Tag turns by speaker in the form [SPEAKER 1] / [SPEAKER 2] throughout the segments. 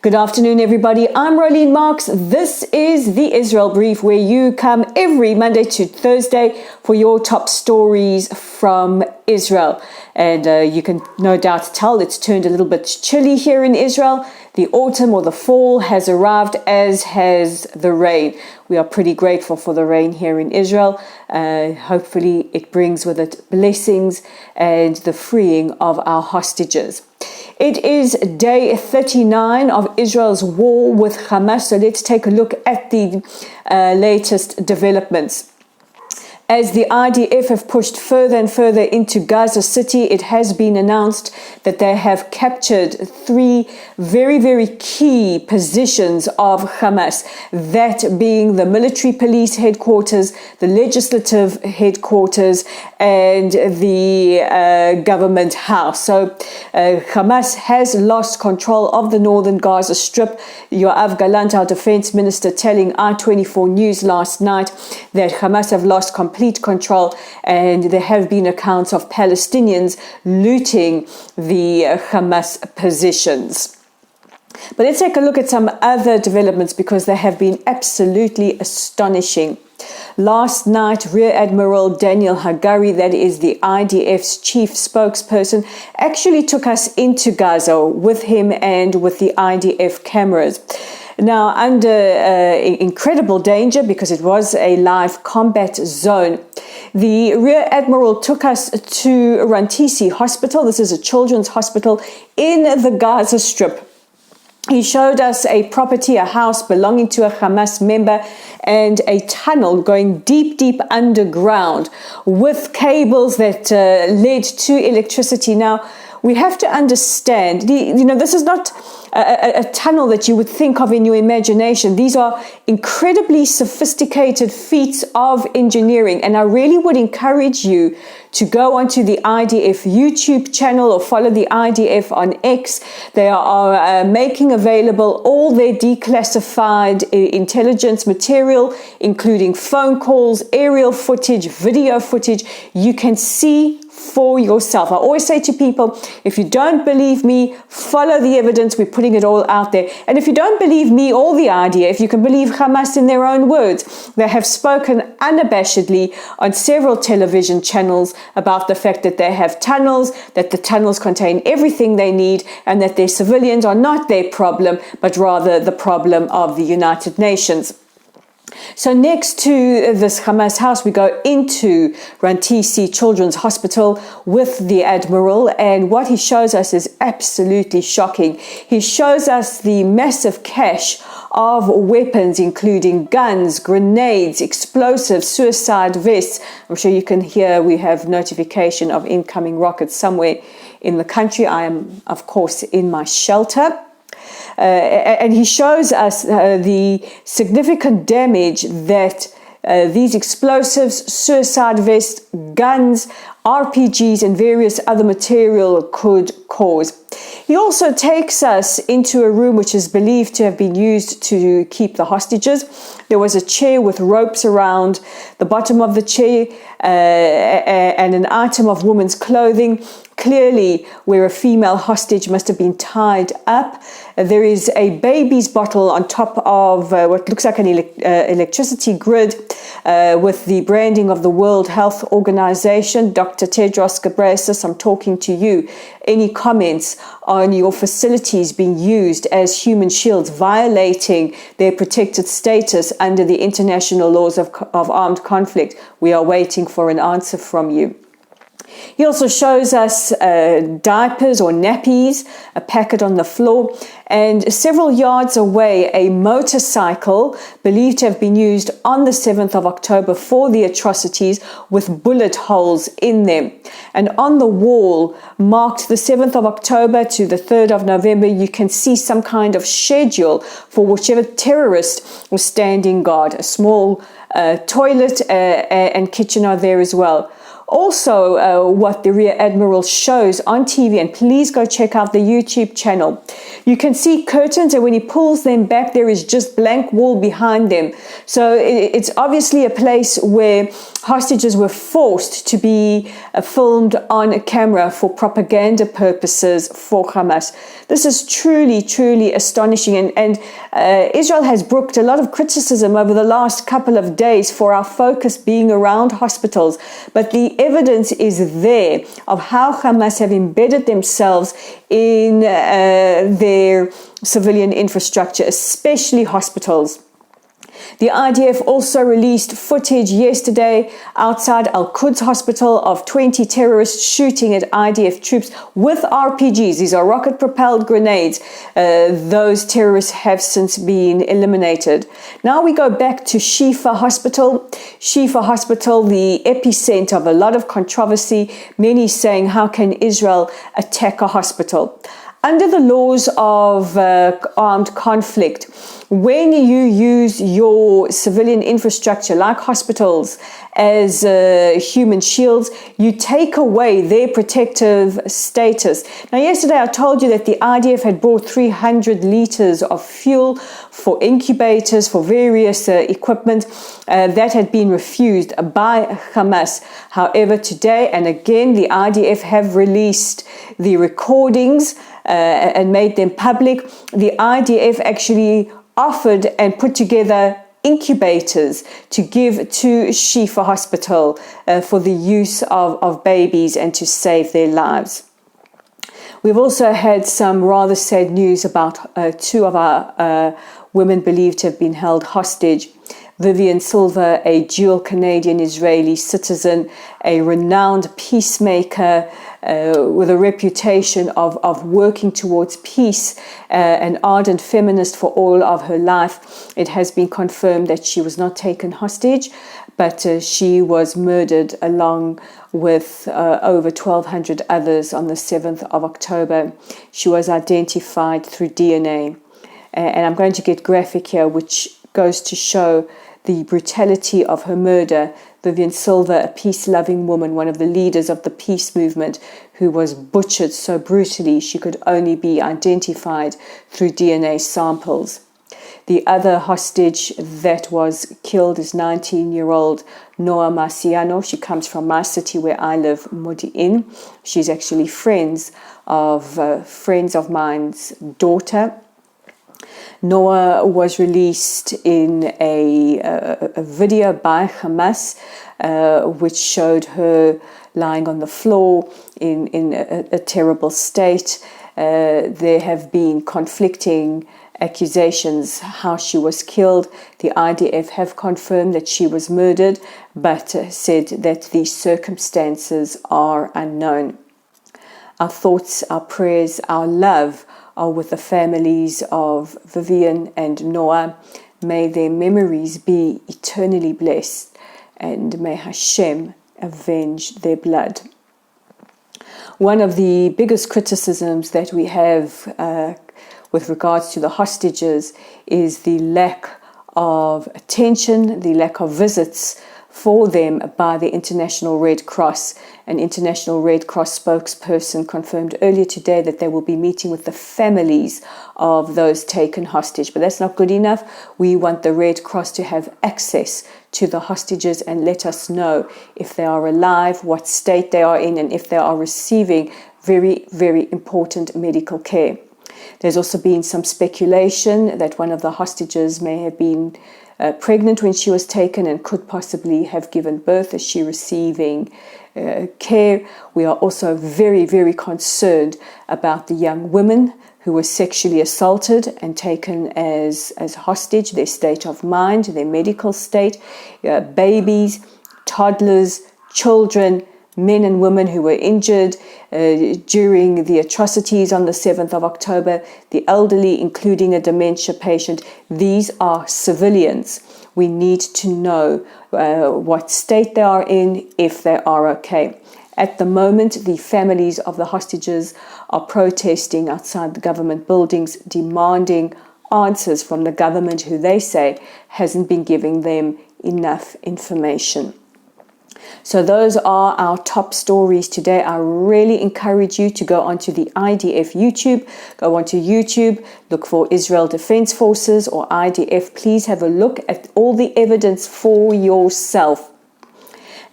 [SPEAKER 1] Good afternoon, everybody. I'm Rolene Marks. This is the Israel Brief, where you come every Monday to Thursday for your top stories from Israel. And you can no doubt tell it's turned a little bit chilly here in Israel. The autumn or the fall has arrived, as has the rain. We are pretty grateful for the rain here in Israel. Hopefully it brings with it blessings and the freeing of our hostages. It is day 39 of Israel's war with Hamas. So let's take a look at the latest developments. As the IDF have pushed further and further into Gaza City, it has been announced that they have captured three very, very key positions of Hamas, that being the military police headquarters, the legislative headquarters, and the government house. So Hamas has lost control of the northern Gaza Strip. Yoav Gallant, our defense minister, telling I-24 News last night that Hamas have lost complete control, and there have been accounts of Palestinians looting the Hamas positions. But let's take a look at some other developments, because they have been absolutely astonishing. Last night, Rear Admiral Daniel Hagari, that is the IDF's chief spokesperson, actually took us into Gaza with him and with the IDF cameras. Now, under incredible danger, because it was a live combat zone, the Rear Admiral took us to Rantisi Hospital. This is a children's hospital in the Gaza Strip. He showed us a property, a house belonging to a Hamas member, and a tunnel going deep, deep underground with cables that led to electricity. Now, we have to understand, this is not a tunnel that you would think of in your imagination. These are incredibly sophisticated feats of engineering, and I really would encourage you to go onto the IDF YouTube channel or follow the IDF on X. They are making available all their declassified intelligence material, including phone calls, aerial footage, video footage. You can see for yourself. I always say to people, if you don't believe me, follow the evidence. We're putting it all out there. And if you don't believe me or the IDF, you can believe Hamas in their own words. They have spoken unabashedly on several television channels about the fact that they have tunnels, that the tunnels contain everything they need, and that their civilians are not their problem, but rather the problem of the United Nations. So next to this Hamas house, we go into Rantisi Children's Hospital with the Admiral, and what he shows us is absolutely shocking. He shows us the massive cache of weapons, including guns, grenades, explosives, suicide vests. I'm sure you can hear we have notification of incoming rockets somewhere in the country. I am, of course, in my shelter. And he shows us the significant damage that these explosives, suicide vests, guns, RPGs, and various other material could cause. He also takes us into a room which is believed to have been used to keep the hostages. There was a chair with ropes around the bottom of the chair and an item of woman's clothing, clearly where a female hostage must have been tied up. There is a baby's bottle on top of what looks like an electricity grid with the branding of the World Health Organization. Dr. Tedros Ghebreyesus, I'm talking to you. Any comments on your facilities being used as human shields, violating their protected status under the international laws of armed conflict? We are waiting for an answer from you. He also shows us diapers or nappies, a packet on the floor, and several yards away, a motorcycle believed to have been used on the 7th of October for the atrocities, with bullet holes in them. And on the wall marked the 7th of October to the 3rd of November, you can see some kind of schedule for whichever terrorist was standing guard. A small toilet and kitchen are there as well. Also, what the Rear Admiral shows on TV, and please go check out the YouTube channel. You can see curtains, and when he pulls them back, there is just blank wall behind them. So it's obviously a place where hostages were forced to be filmed on camera for propaganda purposes for Hamas. This is truly, truly astonishing. And Israel has brooked a lot of criticism over the last couple of days for our focus being around hospitals. But the evidence is there of how Hamas have embedded themselves in their civilian infrastructure, especially hospitals. The IDF also released footage yesterday outside Al-Quds hospital of 20 terrorists shooting at IDF troops with RPGs. These are rocket-propelled grenades. Those terrorists have since been eliminated. Now we go back to Shifa Hospital. Shifa Hospital, the epicenter of a lot of controversy. Many saying, how can Israel attack a hospital? Under the laws of armed conflict, when you use your civilian infrastructure like hospitals as human shields, you take away their protective status. Now, yesterday I told you that the IDF had brought 300 liters of fuel for incubators, for various equipment that had been refused by Hamas. However, today, and again, the IDF have released the recordings and made them public. The IDF actually offered and put together incubators to give to Shifa Hospital for the use of babies and to save their lives. We've also had some rather sad news about two of our women believed to have been held hostage. Vivian Silver, a dual Canadian-Israeli citizen, a renowned peacemaker with a reputation of working towards peace, an ardent feminist for all of her life. It has been confirmed that she was not taken hostage, but she was murdered along with over 1,200 others on the 7th of October. She was identified through DNA. And I'm going to get graphic here, which goes to show the brutality of her murder. Vivian Silver, a peace-loving woman, one of the leaders of the peace movement, who was butchered so brutally she could only be identified through DNA samples. The other hostage that was killed is 19-year-old Noa Marciano. She comes from my city where I live, Modi'in. She's actually friends of mine's daughter. Noah was released in a video by Hamas, which showed her lying on the floor in a terrible state. There have been conflicting accusations how she was killed. The IDF have confirmed that she was murdered, but said that the circumstances are unknown. Our thoughts, our prayers, our love are with the families of Vivian and Noah. May their memories be eternally blessed, and may Hashem avenge their blood. One of the biggest criticisms that we have with regards to the hostages is the lack of attention, the lack of visits for them by the International Red Cross. An International Red Cross spokesperson confirmed earlier today that they will be meeting with the families of those taken hostage. But that's not good enough. We want the Red Cross to have access to the hostages and let us know if they are alive, what state they are in, and if they are receiving very, very important medical care. There's also been some speculation that one of the hostages may have been pregnant when she was taken and could possibly have given birth. Is she receiving care? We are also very, very concerned about the young women who were sexually assaulted and taken as hostage, their state of mind, their medical state, babies, toddlers, children, men and women who were injured during the atrocities on the 7th of October, the elderly, including a dementia patient. These are civilians. We need to know what state they are in, if they are okay. At the moment, the families of the hostages are protesting outside the government buildings, demanding answers from the government, who they say hasn't been giving them enough information. So those are our top stories today. I really encourage you to go onto the IDF YouTube. Go onto YouTube, look for Israel Defense Forces or IDF. Please have a look at all the evidence for yourself.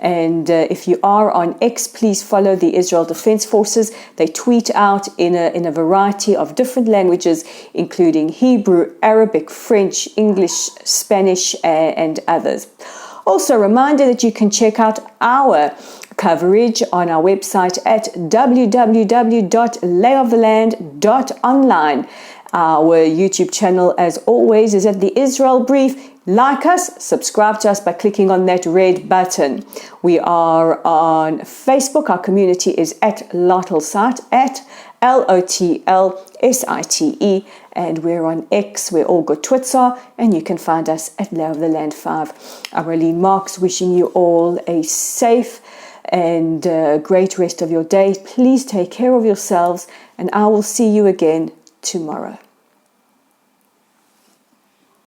[SPEAKER 1] And if you are on X, please follow the Israel Defense Forces. They tweet out in a variety of different languages, including Hebrew, Arabic, French, English, Spanish, and others. Also, a reminder that you can check out our coverage on our website at www.layoftheland.online. Our YouTube channel, as always, is at the Israel Brief. Like us, subscribe to us by clicking on that red button. We are on Facebook. Our community is at Lotlsite, at LOTLSITE, and we're on X. We're all good Twitter, and you can find us at Lay of the Land 5. I'm Arlene Marks, wishing you all a safe and great rest of your day. Please take care of yourselves, and I will see you again tomorrow.